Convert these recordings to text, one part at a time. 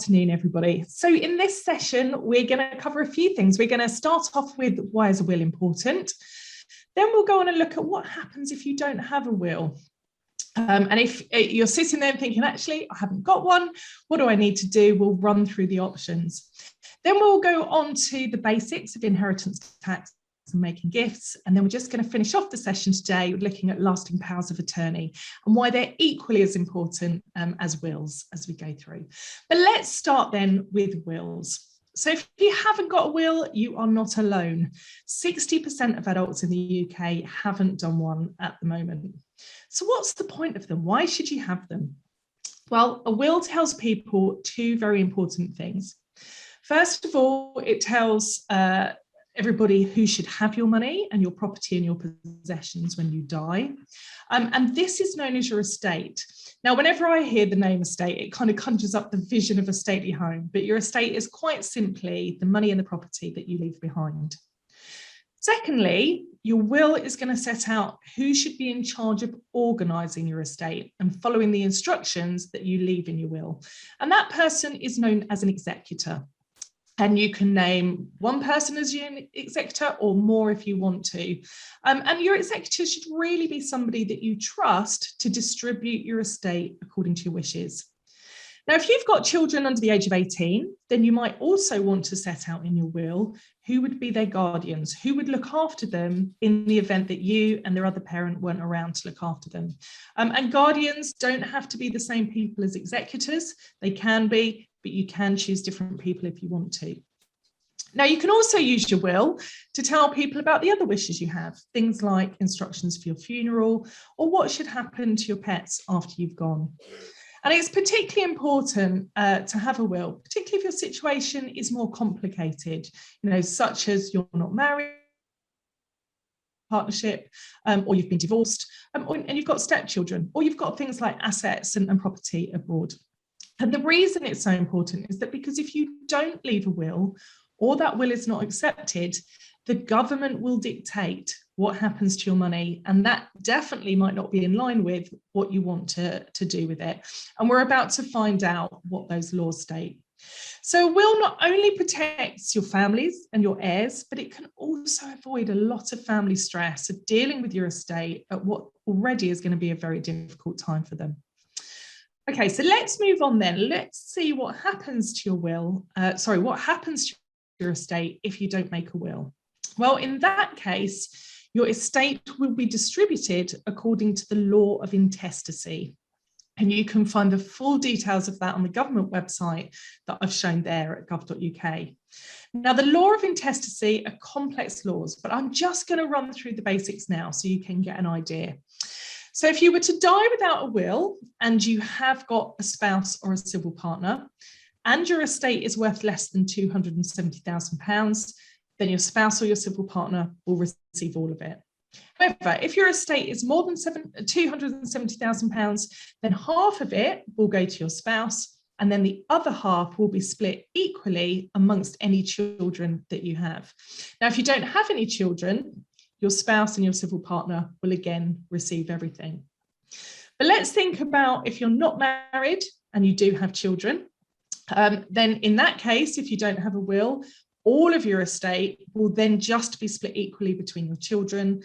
afternoon, everybody. So in this session, we're going to cover a few things. We're going to start off with why is a will important? Then we'll go on and look at what happens if you don't have a will. And if you're sitting there thinking, actually, I haven't got one, what do I need to do? We'll run through the options. Then we'll go on to the basics of inheritance tax and making gifts. And then we're just going to finish off the session today looking at lasting powers of attorney and why they're equally as important as wills as we go through. But let's start then with wills. So if you haven't got a will, you are not alone. 60% of adults in the UK haven't done one at the moment. So what's the point of them? Why should you have them? Well, a will tells people two very important things. First of all, it tells everybody who should have your money and your property and your possessions when you die. And this is known as your estate. Now, whenever I hear the name estate, it kind of conjures up the vision of a stately home, but your estate is quite simply the money and the property that you leave behind. Secondly, your will is going to set out who should be in charge of organising your estate and following the instructions that you leave in your will. And that person is known as an executor. And you can name one person as your executor or more if you want to. And your executor should really be somebody that you trust to distribute your estate according to your wishes. Now, if you've got children under the age of 18, then you might also want to set out in your will who would be their guardians, who would look after them in the event that you and their other parent weren't around to look after them. And guardians don't have to be the same people as executors. They can be, but you can choose different people if you want to. Now, you can also use your will to tell people about the other wishes you have, things like instructions for your funeral or what should happen to your pets after you've gone. And it's particularly important to have a will, particularly if your situation is more complicated, such as you're not married, partnership, or you've been divorced, and you've got stepchildren, or you've got things like assets and property abroad. And the reason it's so important is that because if you don't leave a will or that will is not accepted, the government will dictate what happens to your money. And that definitely might not be in line with what you want to do with it. And we're about to find out what those laws state. So a will not only protects your families and your heirs, but it can also avoid a lot of family stress of dealing with your estate at what already is going to be a very difficult time for them. Okay, so let's move on then. Let's see what happens to your will. What happens to your estate if you don't make a will? Well, in that case, your estate will be distributed according to the law of intestacy. And you can find the full details of that on the government website that I've shown there at gov.uk. Now, the law of intestacy are complex laws, but I'm just going to run through the basics now so you can get an idea. So if you were to die without a will and you have got a spouse or a civil partner and your estate is worth less than £270,000, then your spouse or your civil partner will receive all of it. However, if your estate is more than £270,000, then half of it will go to your spouse and then the other half will be split equally amongst any children that you have. Now, if you don't have any children, your spouse and your civil partner will again receive everything. But let's think about if you're not married and you do have children, then in that case, if you don't have a will, all of your estate will then just be split equally between your children,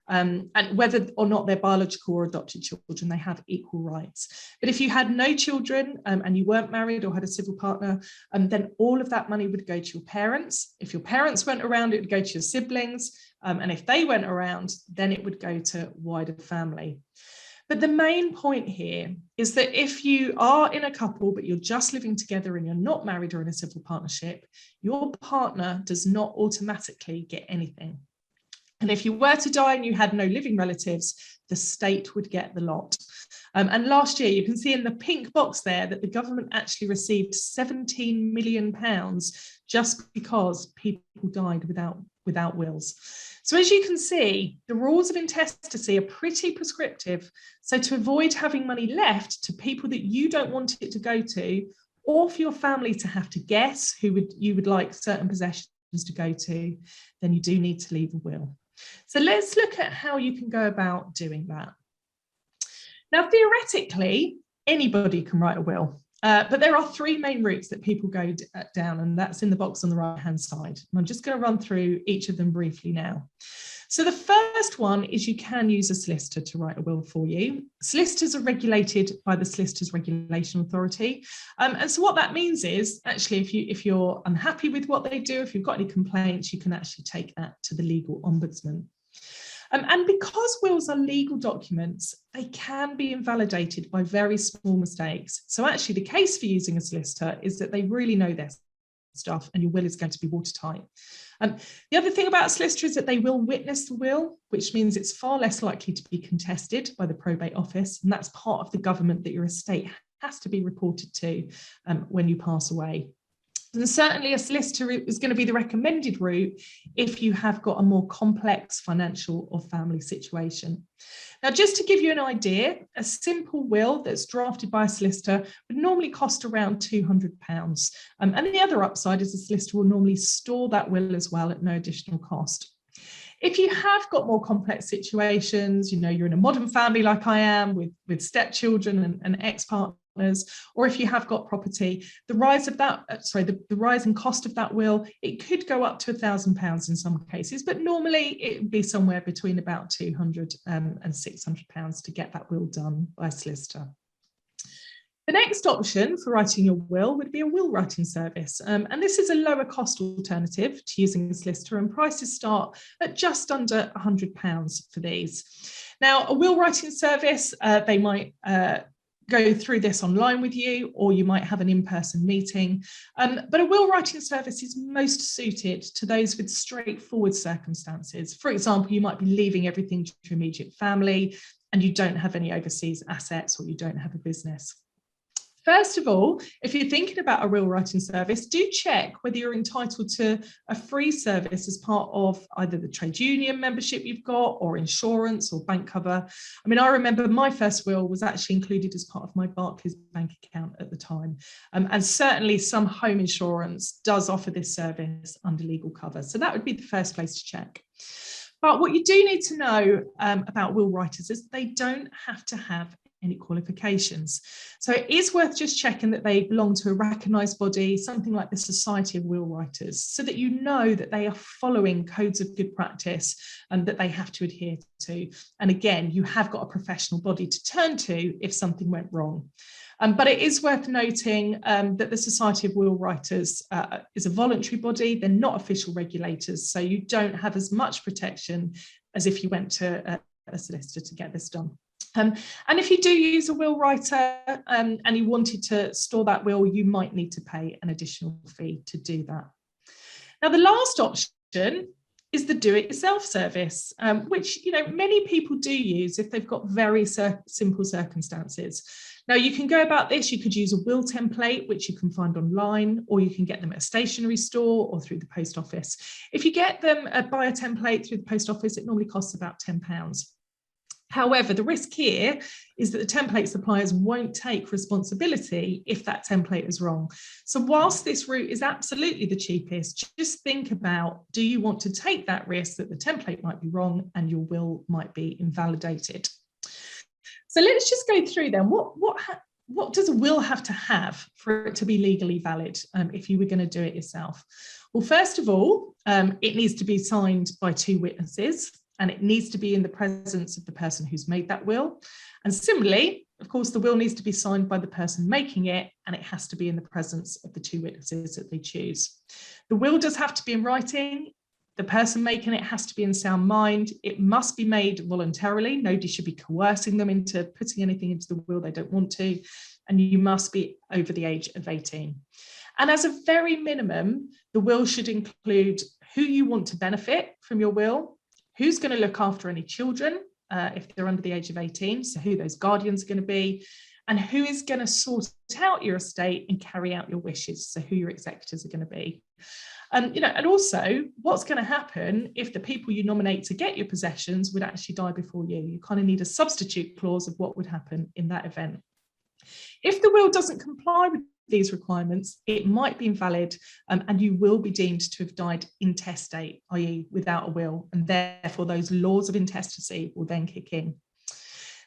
and whether or not they're biological or adopted children, they have equal rights. But if you had no children and you weren't married or had a civil partner, then all of that money would go to your parents. If your parents weren't around, it would go to your siblings. And if they went around, then it would go to wider family. But the main point here is that if you are in a couple, but you're just living together and you're not married or in a civil partnership, your partner does not automatically get anything. And if you were to die and you had no living relatives, the state would get the lot. And last year, you can see in the pink box there that the government actually received £17 million just because people died without wills. So as you can see, the rules of intestacy are pretty prescriptive. So to avoid having money left to people that you don't want it to go to, or for your family to have to guess who you would like certain possessions to go to, then you do need to leave a will. So let's look at how you can go about doing that. Now, theoretically, anybody can write a will. But there are three main routes that people go down, and that's in the box on the right-hand side. And I'm just going to run through each of them briefly now. So the first one is you can use a solicitor to write a will for you. Solicitors are regulated by the Solicitors Regulation Authority. And so what that means is, actually, if you're unhappy with what they do, if you've got any complaints, you can actually take that to the legal ombudsman. And because wills are legal documents, they can be invalidated by very small mistakes. So actually the case for using a solicitor is that they really know their stuff and your will is going to be watertight. The other thing about a solicitor is that they will witness the will, which means it's far less likely to be contested by the probate office. And that's part of the government that your estate has to be reported to when you pass away. And certainly a solicitor is going to be the recommended route if you have got a more complex financial or family situation. Now, just to give you an idea, a simple will that's drafted by a solicitor would normally cost around £200. And the other upside is the solicitor will normally store that will as well at no additional cost. If you have got more complex situations, you're in a modern family like I am with stepchildren and ex-partners, or if you have got property, the rise in cost of that will, it could go up to £1,000 in some cases, but normally it would be somewhere between about £200 and £600 to get that will done by a solicitor. The next option for writing your will would be a will writing service. And this is a lower cost alternative to using a solicitor, and prices start at just under £100 for these. Now, a will writing service, they might go through this online with you, or you might have an in-person meeting. But a will writing service is most suited to those with straightforward circumstances. For example, you might be leaving everything to your immediate family and you don't have any overseas assets, or you don't have a business. First of all, if you're thinking about a will writing service, do check whether you're entitled to a free service as part of either the trade union membership you've got, or insurance or bank cover. I mean, I remember my first will was actually included as part of my Barclays bank account at the time. And certainly some home insurance does offer this service under legal cover. So that would be the first place to check. But what you do need to know about will writers is they don't have to have any qualifications. So it is worth just checking that they belong to a recognised body, something like the Society of Will Writers, so that you know that they are following codes of good practice and that they have to adhere to. And again, you have got a professional body to turn to if something went wrong. But it is worth noting that the Society of Will Writers is a voluntary body. They're not official regulators, so you don't have as much protection as if you went to a solicitor to get this done. And if you do use a will writer and you wanted to store that will, you might need to pay an additional fee to do that. Now, the last option is the do-it-yourself service, which many people do use if they've got very simple circumstances. Now, you can go about this. You could use a will template, which you can find online, or you can get them at a stationery store or through the post office. If you get them by a template through the post office, it normally costs about £10. However, the risk here is that the template suppliers won't take responsibility if that template is wrong. So whilst this route is absolutely the cheapest, just think about, do you want to take that risk that the template might be wrong and your will might be invalidated? So let's just go through then. What does a will have to have for it to be legally valid if you were going to do it yourself? Well, first of all, it needs to be signed by 2 witnesses. And it needs to be in the presence of the person who's made that will. And similarly, of course, the will needs to be signed by the person making it, and it has to be in the presence of the 2 witnesses that they choose. The will does have to be in writing. The person making it has to be in sound mind. It must be made voluntarily. Nobody should be coercing them into putting anything into the will they don't want to. And you must be over the age of 18. And as a very minimum, the will should include who you want to benefit from your will, who's going to look after any children if they're under the age of 18, so who those guardians are going to be, and who is going to sort out your estate and carry out your wishes, so who your executors are going to be. And also what's going to happen if the people you nominate to get your possessions would actually die before you. You kind of need a substitute clause of what would happen in that event. If the will doesn't comply with these requirements, it might be invalid and you will be deemed to have died intestate, i.e. without a will, and therefore those laws of intestacy will then kick in.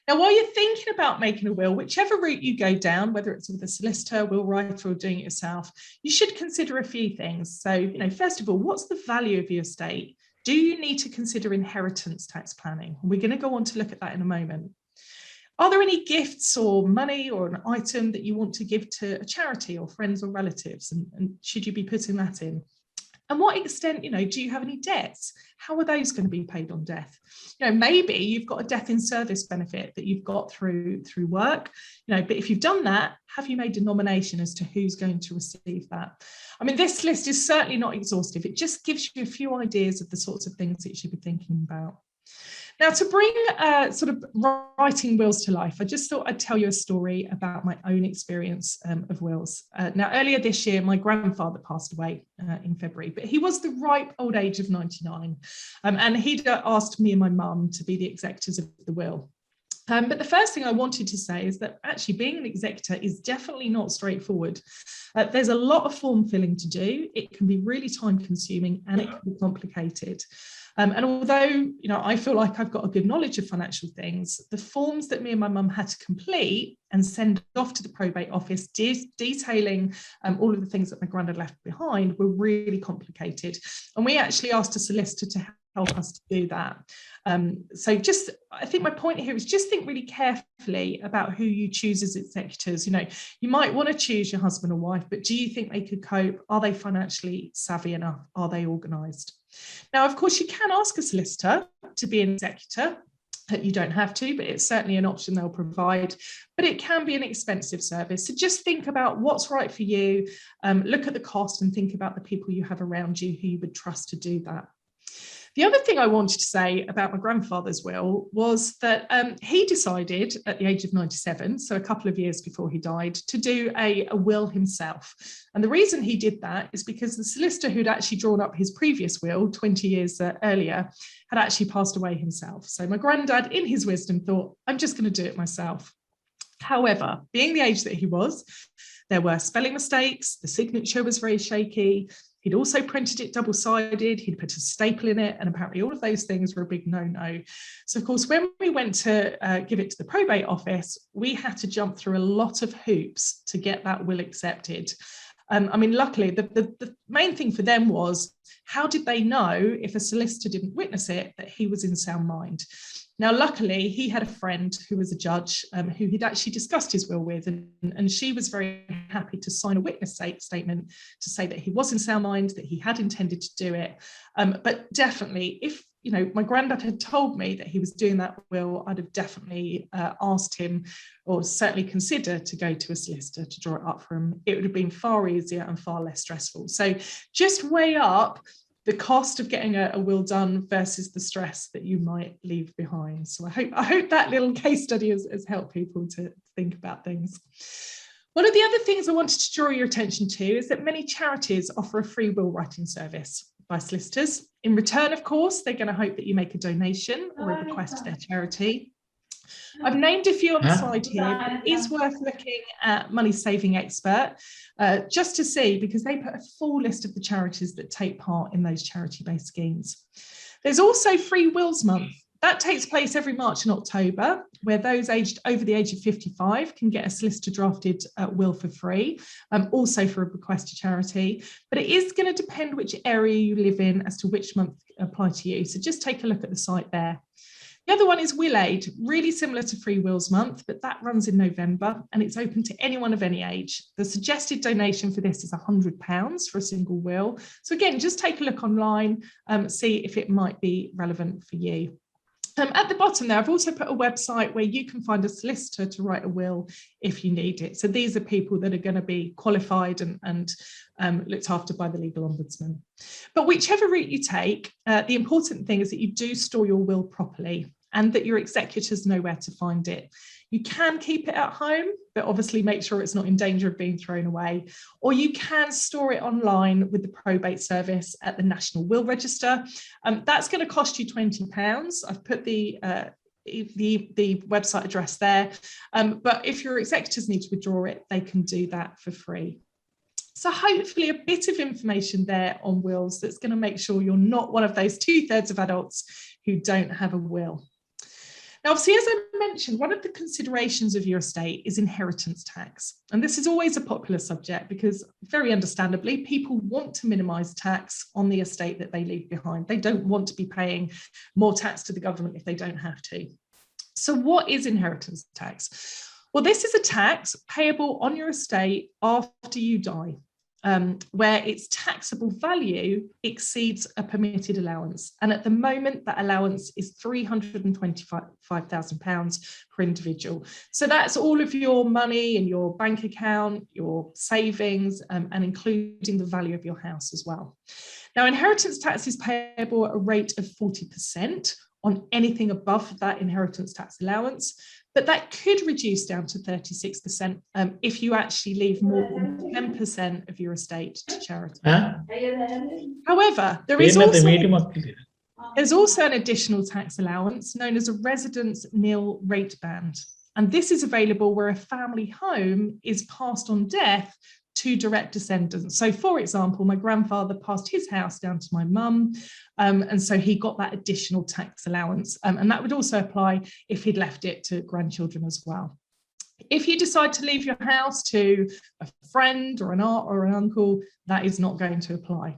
Now, while you're thinking about making a will, whichever route you go down, whether it's with a solicitor, will writer, or doing it yourself, you should consider a few things. So, first of all, what's the value of your estate? Do you need to consider inheritance tax planning? We're going to go on to look at that in a moment. Are there any gifts or money or an item that you want to give to a charity or friends or relatives? And should you be putting that in? And what extent, do you have any debts? How are those going to be paid on death? Maybe you've got a death in service benefit that you've got through work, but if you've done that, have you made a nomination as to who's going to receive that? I mean, this list is certainly not exhaustive. It just gives you a few ideas of the sorts of things that you should be thinking about. Now, to bring sort of writing wills to life, I just thought I'd tell you a story about my own experience of wills. Now, earlier this year, my grandfather passed away in February, but he was the ripe old age of 99. And he'd asked me and my mum to be the executors of the will. But the first thing I wanted to say is that actually being an executor is definitely not straightforward. There's a lot of form filling to do. It can be really time consuming and it can be complicated. And although, I feel like I've got a good knowledge of financial things, the forms that me and my mum had to complete and send off to the probate office detailing all of the things that my granddad left behind were really complicated. And we actually asked a solicitor to help us to do that. I think my point here is just think really carefully about who you choose as executors. You might want to choose your husband or wife, but do you think they could cope? Are they financially savvy enough? Are they organised? Now, of course, you can ask a solicitor to be an executor. You don't have to, but it's certainly an option they'll provide. But it can be an expensive service. So just think about what's right for you. Look at the cost and think about the people you have around you who you would trust to do that. The other thing I wanted to say about my grandfather's will was that he decided at the age of 97, so a couple of years before he died, to do a will himself. And the reason he did that is because the solicitor who'd actually drawn up his previous will 20 years earlier had actually passed away himself. So my granddad, in his wisdom, thought, I'm just going to do it myself. However, being the age that he was, there were spelling mistakes, the signature was very shaky. He'd also printed it double-sided, he'd put a staple in it, and apparently all of those things were a big no-no. So, of course, when we went to give it to the probate office, we had to jump through a lot of hoops to get that will accepted. Luckily, the main thing for them was, how did they know if a solicitor didn't witness it, that he was in sound mind? Now, luckily, he had a friend who was a judge who he'd actually discussed his will with, and she was very happy to sign a witness statement to say that he was in sound mind, that he had intended to do it. But definitely, if my granddad had told me that he was doing that will, I'd have definitely asked him, or certainly considered, to go to a solicitor to draw it up for him. It would have been far easier and far less stressful. So just weigh up the cost of getting a will done versus the stress that you might leave behind. So I hope that little case study has helped people to think about things. One of the other things I wanted to draw your attention to is that many charities offer a free will writing service by solicitors. In return, of course, they're going to hope that you make a donation or a bequest to their charity. I've named a few on the slide here, but it is worth looking at Money Saving Expert just to see, because they put a full list of the charities that take part in those charity-based schemes. There's also Free Wills Month. That takes place every March and October, where those aged over the age of 55 can get a solicitor drafted will for free, also for a bequest to charity. But it is going to depend which area you live in as to which month apply to you. So just take a look at the site there. The other one is Will Aid, really similar to Free Wills Month, but that runs in November and it's open to anyone of any age. The suggested donation for this is £100 for a single will. So again, just take a look online, see if it might be relevant for you. At the bottom there, I've also put a website where you can find a solicitor to write a will if you need it. So these are people that are going to be qualified and looked after by the legal ombudsman. But whichever route you take, the important thing is that you do store your will properly and that your executors know where to find it. You can keep it at home, but obviously make sure it's not in danger of being thrown away. Or you can store it online with the probate service at the National Will Register. That's going to cost you £20. I've put the website address there. But if your executors need to withdraw it, they can do that for free. So hopefully a bit of information there on wills that's going to make sure you're not one of those 2/3 of adults who don't have a will. Now, obviously, as I mentioned, one of the considerations of your estate is inheritance tax. And this is always a popular subject because, very understandably, people want to minimise tax on the estate that they leave behind. They don't want to be paying more tax to the government if they don't have to. So what is inheritance tax? Well, this is a tax payable on your estate after you die, where its taxable value exceeds a permitted allowance. And at the moment, that allowance is £325,000 per individual. So that's all of your money in your bank account, your savings, and including the value of your house as well. Now, inheritance tax is payable at a rate of 40% on anything above that inheritance tax allowance, but that could reduce down to 36% if you actually leave more than 10% of your estate to charity. However, there's also an additional tax allowance known as a residence nil rate band. And this is available where a family home is passed on death to direct descendants. So, for example, my grandfather passed his house down to my mum, and so he got that additional tax allowance. And that would also apply if he'd left it to grandchildren as well. If you decide to leave your house to a friend or an aunt or an uncle, that is not going to apply.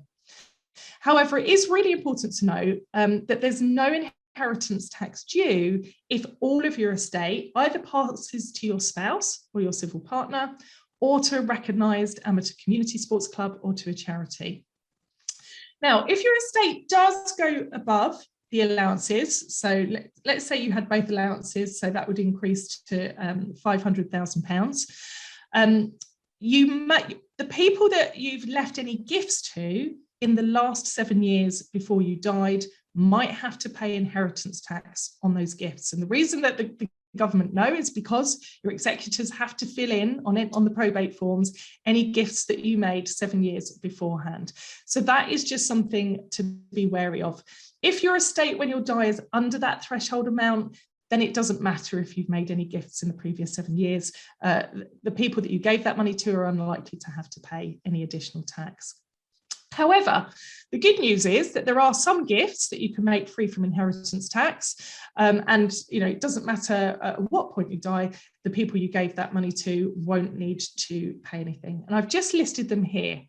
However, it is really important to know that there's no inheritance tax due if all of your estate either passes to your spouse or your civil partner, or to a recognised amateur community sports club, or to a charity. Now, if your estate does go above the allowances, so let's say you had both allowances, so that would increase to £500,000, the people that you've left any gifts to in the last 7 years before you died might have to pay inheritance tax on those gifts. And the reason that the government know is because your executors have to fill in on the probate forms any gifts that you made 7 years beforehand. So that is just something to be wary of. If your estate when you die is under that threshold amount, then it doesn't matter if you've made any gifts in the previous 7 years. The people that you gave that money to are unlikely to have to pay any additional tax. However, the good news is that there are some gifts that you can make free from inheritance tax. And it doesn't matter at what point you die, the people you gave that money to won't need to pay anything. And I've just listed them here.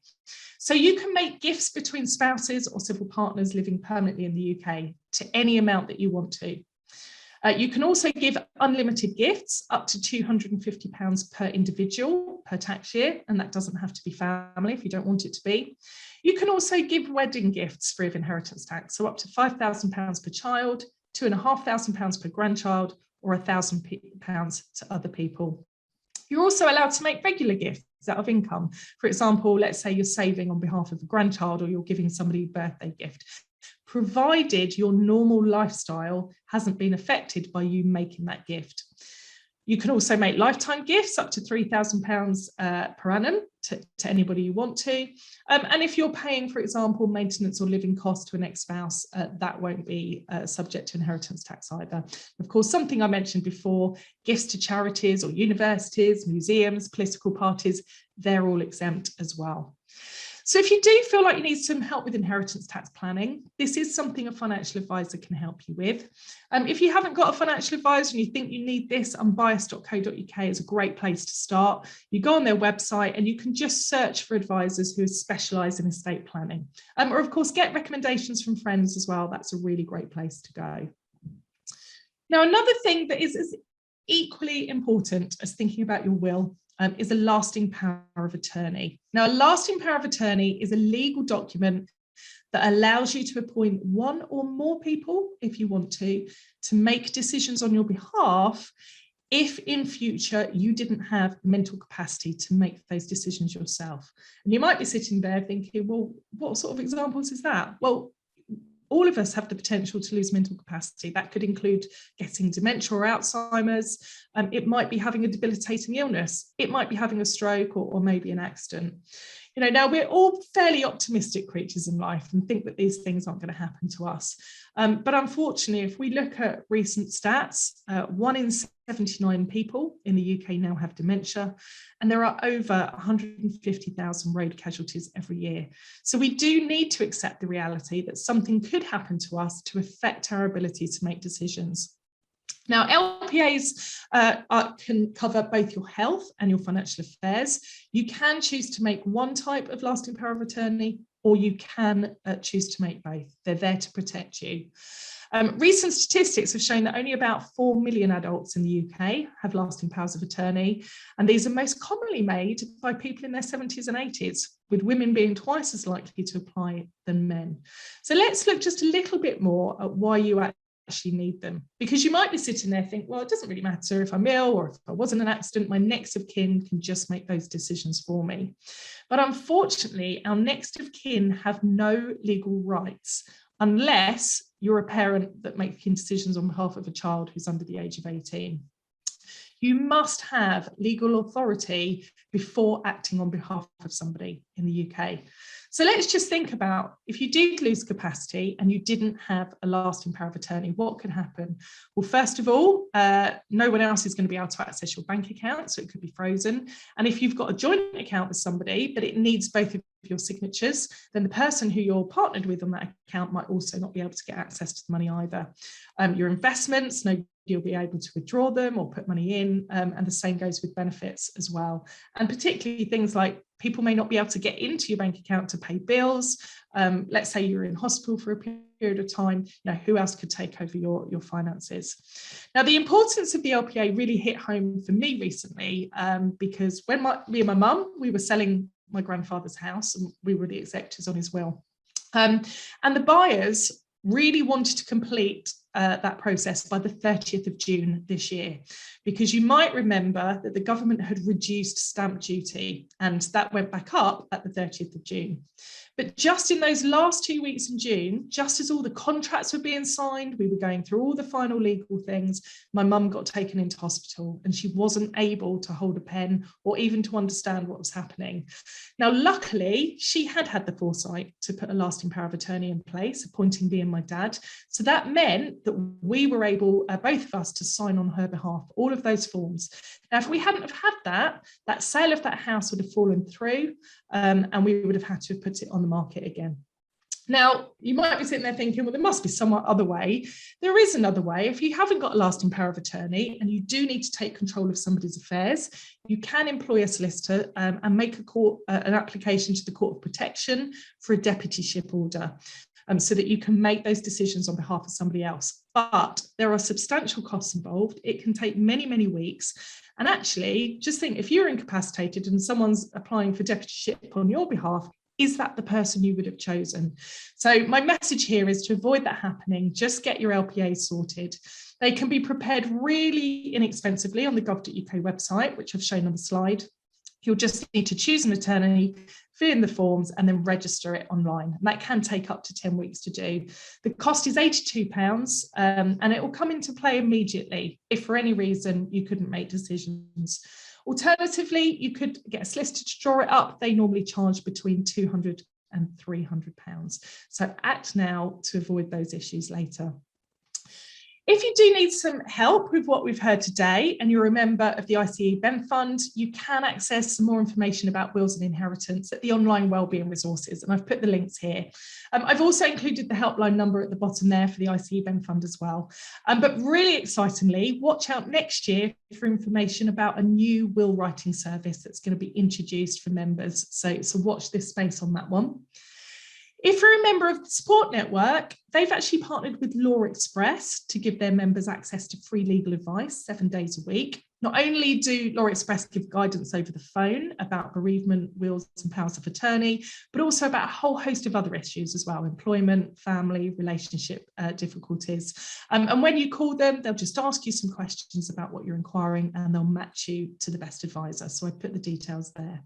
So you can make gifts between spouses or civil partners living permanently in the UK to any amount that you want to. You can also give unlimited gifts up to £250 per individual per tax year, and that doesn't have to be family if you don't want it to be. You can also give wedding gifts free of inheritance tax, so up to £5,000 per child, £2,500 per grandchild, or £1,000 to other people. You're also allowed to make regular gifts out of income. For example, let's say you're saving on behalf of a grandchild, or you're giving somebody a birthday gift, provided your normal lifestyle hasn't been affected by you making that gift. You can also make lifetime gifts up to £3,000 per annum to anybody you want to. And if you're paying, for example, maintenance or living costs to an ex-spouse, that won't be subject to inheritance tax either. Of course, something I mentioned before, gifts to charities or universities, museums, political parties, they're all exempt as well. So if you do feel like you need some help with inheritance tax planning, this is something a financial advisor can help you with. If you haven't got a financial advisor and you think you need this, unbiased.co.uk is a great place to start. You go on their website and you can just search for advisors who specialise in estate planning. Or of course, get recommendations from friends as well. That's a really great place to go. Now, another thing that is as equally important as thinking about your will is a lasting power of attorney. Now, a lasting power of attorney is a legal document that allows you to appoint one or more people, if you want to make decisions on your behalf if in future you didn't have mental capacity to make those decisions yourself. And you might be sitting there thinking, well, what sort of examples is that? Well, all of us have the potential to lose mental capacity. That could include getting dementia or Alzheimer's. It might be having a debilitating illness. It might be having a stroke or maybe an accident. Now we're all fairly optimistic creatures in life and think that these things aren't going to happen to us. But unfortunately, if we look at recent stats, 1 in 79 people in the UK now have dementia, and there are over 150,000 road casualties every year. So we do need to accept the reality that something could happen to us to affect our ability to make decisions. Now, LPAs can cover both your health and your financial affairs. You can choose to make one type of lasting power of attorney, or you can choose to make both. They're there to protect you. Recent statistics have shown that only about 4 million adults in the UK have lasting powers of attorney, and these are most commonly made by people in their 70s and 80s, with women being twice as likely to apply than men. So let's look just a little bit more at why you actually need them, because you might be sitting there thinking, well, it doesn't really matter if I'm ill or if I was in an accident, my next of kin can just make those decisions for me. But unfortunately, our next of kin have no legal rights unless you're a parent that making decisions on behalf of a child who's under the age of 18. You must have legal authority before acting on behalf of somebody in the UK. So let's just think about, if you did lose capacity and you didn't have a lasting power of attorney, what could happen? Well, first of all, no one else is going to be able to access your bank account, so it could be frozen. And if you've got a joint account with somebody, but it needs both of your signatures, then the person who you're partnered with on that account might also not be able to get access to the money either. Your investments, nobody will be able to withdraw them or put money in, and the same goes with benefits as well. And particularly things like people may not be able to get into your bank account to pay bills. Let's say you're in hospital for a period of time, who else could take over your finances? Now, the importance of the LPA really hit home for me recently, because when me and my mum, we were selling my grandfather's house, and we were the executors on his will. And the buyers really wanted to complete that process by the 30th of June this year, because you might remember that the government had reduced stamp duty, and that went back up at the 30th of June. But just in those last 2 weeks in June, just as all the contracts were being signed, we were going through all the final legal things, my mum got taken into hospital and she wasn't able to hold a pen or even to understand what was happening. Now, luckily, she had the foresight to put a lasting power of attorney in place, appointing me and my dad. So that meant that we were able, both of us, to sign on her behalf all of those forms. Now, if we hadn't have had that sale of that house would have fallen through, and we would have had to have put it on the market again. Now, you might be sitting there thinking, well, there must be some other way. There is another way. If you haven't got a lasting power of attorney and you do need to take control of somebody's affairs, you can employ a solicitor and make an application to the Court of Protection for a deputyship order, so that you can make those decisions on behalf of somebody else. But there are substantial costs involved. It can take many, many weeks. And actually, just think, if you're incapacitated and someone's applying for deputyship on your behalf, is that the person you would have chosen? So my message here is to avoid that happening. Just get your LPA sorted. They can be prepared really inexpensively on the gov.uk website, which I've shown on the slide. You'll just need to choose an attorney, fill in the forms, and then register it online. And that can take up to 10 weeks to do. The cost is £82, and it will come into play immediately if for any reason you couldn't make decisions. Alternatively, you could get a solicitor to draw it up. They normally charge between £200 and £300. So act now to avoid those issues later. If you do need some help with what we've heard today and you're a member of the ICE Ben Fund, you can access some more information about wills and inheritance at the online Wellbeing Resources, and I've put the links here. I've also included the helpline number at the bottom there for the ICE Ben Fund as well. But really excitingly, watch out next year for information about a new will writing service that's going to be introduced for members. So watch this space on that one. If you're a member of the support network, they've actually partnered with Law Express to give their members access to free legal advice 7 days a week. Not only do Law Express give guidance over the phone about bereavement, wills and powers of attorney, but also about a whole host of other issues as well: employment, family, relationship difficulties. And when you call them, they'll just ask you some questions about what you're inquiring and they'll match you to the best advisor. So I put the details there.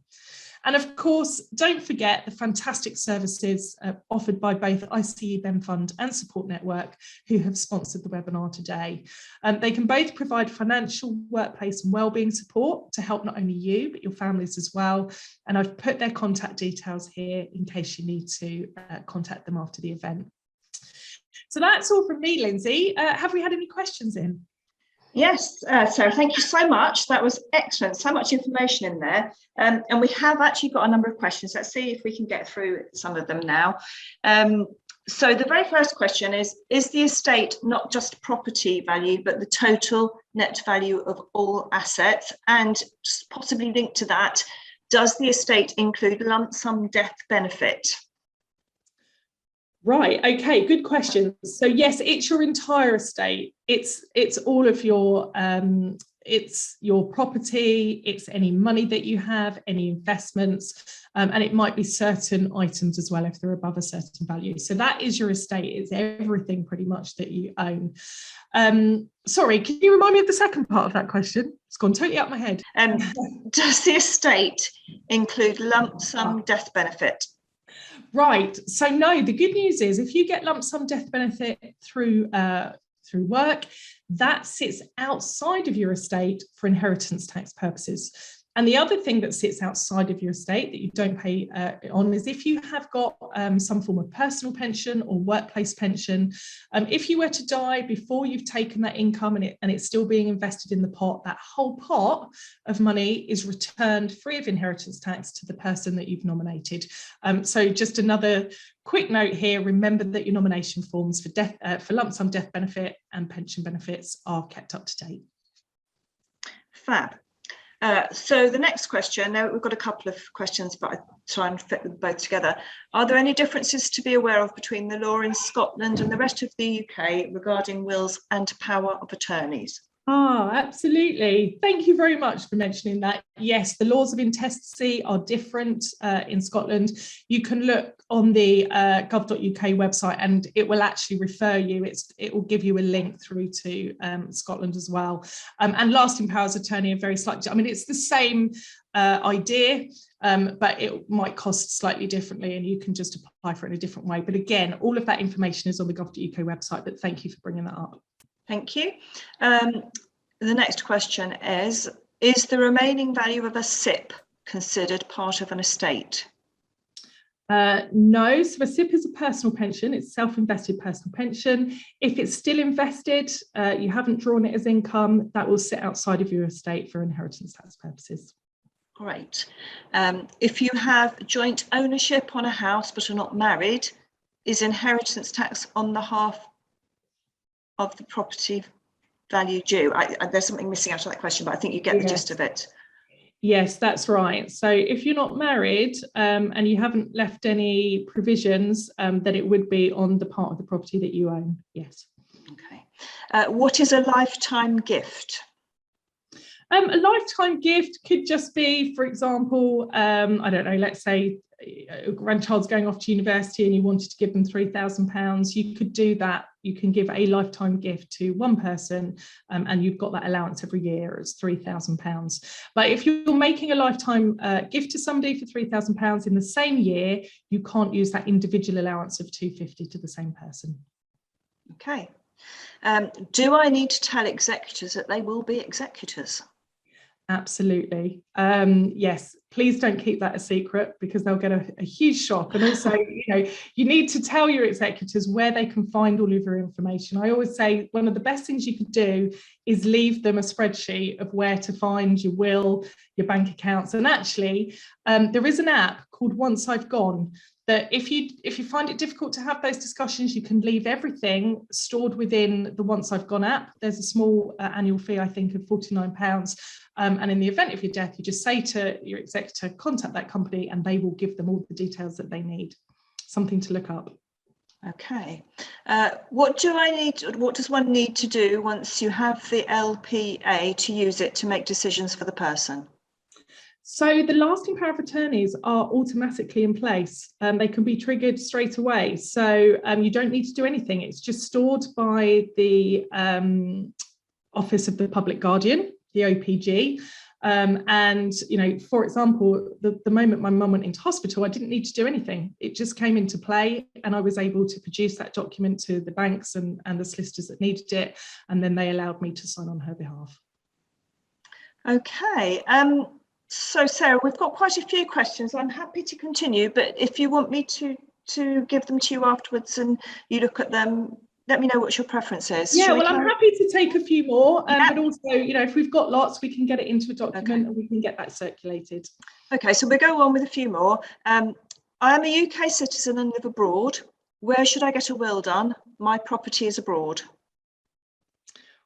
And of course, don't forget the fantastic services offered by both ICE Ben Fund and Support Network, who have sponsored the webinar today. They can both provide financial, workplace and wellbeing support to help not only you, but your families as well. And I've put their contact details here in case you need to contact them after the event. So that's all from me, Lindsay. Have we had any questions in? Yes, Sarah, thank you so much. That was excellent. So much information in there. And we have actually got a number of questions. Let's see if we can get through some of them now. So the very first question is the estate not just property value, but the total net value of all assets? And possibly linked to that, does the estate include lump sum death benefit? Right, okay, good question. So yes, it's your entire estate. It's all of your it's your property, it's any money that you have, any investments, and it might be certain items as well if they're above a certain value. So that is your estate. It's everything pretty much that you own. Sorry, can you remind me of the second part of that question? It's gone totally out my head. Does the estate include lump sum death benefit? Right. So no, the good news is if you get lump sum death benefit through work, that sits outside of your estate for inheritance tax purposes. And the other thing that sits outside of your estate that you don't pay on is if you have got some form of personal pension or workplace pension. If you were to die before you've taken that income and it's still being invested in the pot, that whole pot of money is returned free of inheritance tax to the person that you've nominated. So just another quick note here, remember that your nomination forms for lump sum death benefit and pension benefits are kept up to date. Fab. So the next question, now we've got a couple of questions, but I'll try and fit them both together. Are there any differences to be aware of between the law in Scotland and the rest of the UK regarding wills and power of attorneys? Oh, absolutely. Thank you very much for mentioning that. Yes, the laws of intestacy are different in Scotland. You can look on the gov.uk website and it will actually refer you. It will give you a link through to Scotland as well. And lasting powers of attorney are very slightly, I mean, it's the same idea, but it might cost slightly differently and you can just apply for it in a different way. But again, all of that information is on the gov.uk website, but thank you for bringing that up. Thank you. The next question is the remaining value of a SIP considered part of an estate? No, so a SIP is a personal pension. It's self-invested personal pension. If it's still invested, you haven't drawn it as income, that will sit outside of your estate for inheritance tax purposes. Great. If you have joint ownership on a house but are not married, is inheritance tax on the half of the property value due? There's something missing out of that question, but I think you get the gist of it. Yes, that's right. So if you're not married and you haven't left any provisions, then it would be on the part of the property that you own. Yes. Okay. What is a lifetime gift? A lifetime gift could just be, for example, I don't know, let's say a grandchild's going off to university and you wanted to give them £3,000, you could do that. You can give a lifetime gift to one person and you've got that allowance every year, it's £3,000. But if you're making a lifetime gift to somebody for £3,000 in the same year, you can't use that individual allowance of £250 to the same person. Okay. Do I need to tell executors that they will be executors? Absolutely. Yes, please don't keep that a secret because they'll get a huge shock. And also, you need to tell your executors where they can find all of your information. I always say one of the best things you can do is leave them a spreadsheet of where to find your will, your bank accounts. And actually, there is an app called Once I've Gone that if you find it difficult to have those discussions, you can leave everything stored within the Once I've Gone app. There's a small annual fee, I think, of £49. And in the event of your death, you just say to your executor, contact that company and they will give them all the details that they need. Something to look up. Okay. What does one need to do once you have the LPA to use it to make decisions for the person? So the lasting power of attorneys are automatically in place. They can be triggered straight away. So you don't need to do anything. It's just stored by the Office of the Public Guardian, the OPG. And, for example, the moment my mum went into hospital, I didn't need to do anything. It just came into play and I was able to produce that document to the banks and the solicitors that needed it. And then they allowed me to sign on her behalf. Okay. So Sarah, we've got quite a few questions. I'm happy to continue, but if you want me to give them to you afterwards and you look at them, let me know what your preference is. Yeah, well, I'm happy to take a few more, but also, if we've got lots, we can get it into a document and we can get that circulated. Okay, so we'll go on with a few more. I am a UK citizen and live abroad. Where should I get a will done? My property is abroad.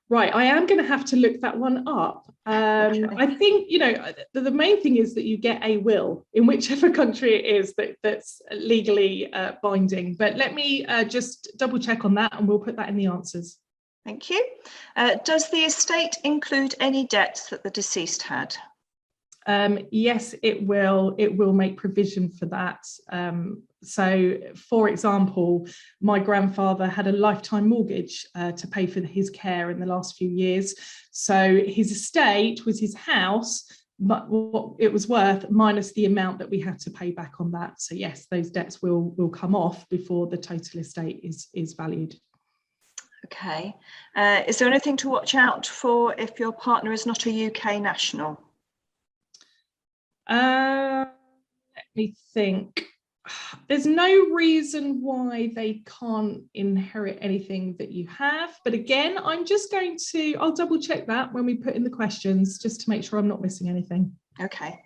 Right, I am going to have to look that one up. Okay. I think, you know, the main thing is that you get a will in whichever country it is that's legally binding. But let me just double check on that, and we'll put that in the answers. Thank you. Does the estate include any debts that the deceased had? Yes, it will. It will make provision for that. So, for example, my grandfather had a lifetime mortgage to pay for his care in the last few years. So his estate was his house, but what it was worth minus the amount that we had to pay back on that. So yes, those debts will come off before the total estate is valued. Okay. Is there anything to watch out for if your partner is not a UK national? Let me think. There's no reason why they can't inherit anything that you have. But again, I'll double check that when we put in the questions just to make sure I'm not missing anything. Okay.